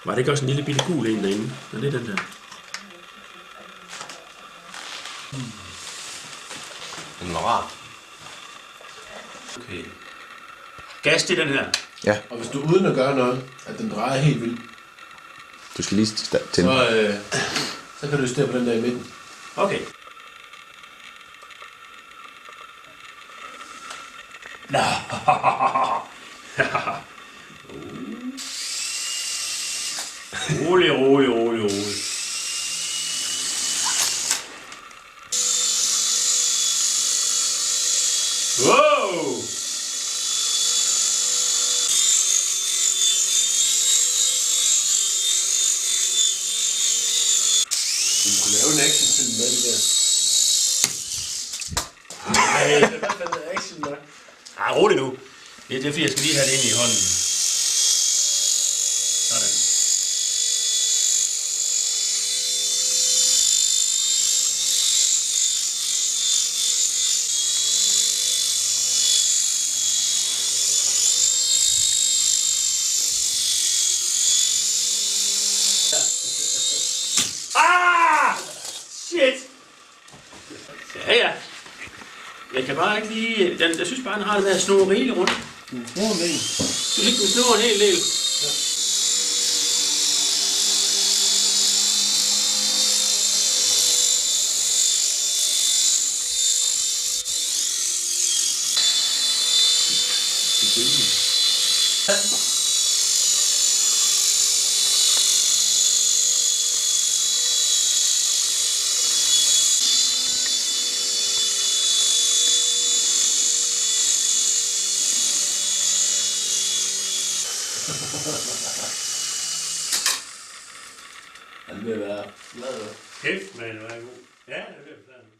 Var det ikke også en lille bitte gul en derinde? Ja, det er den der. Den var rar. Okay. Gas til den her. Ja. Og hvis du uden at gøre noget, at den drejer helt vildt, Du skal lige tænde. så kan du justere på den der i midten. Okay. Nå. Rolig. Wow! Du kunne lave en actionfilm med det der. Ej, Det er i hvert fald noget action nok. ej, rolig nu. Det er fordi, jeg skal lige have det ind i hånden. Sådan. Ah! Shit! Ja. Jeg kan bare ikke lige... Jeg synes bare, den har det der snurre rigeligt rundt. Du bruger med en. Du fik den snurre en hel del. Han vil være glad. Kæft, man, det var god. Ja, det bliver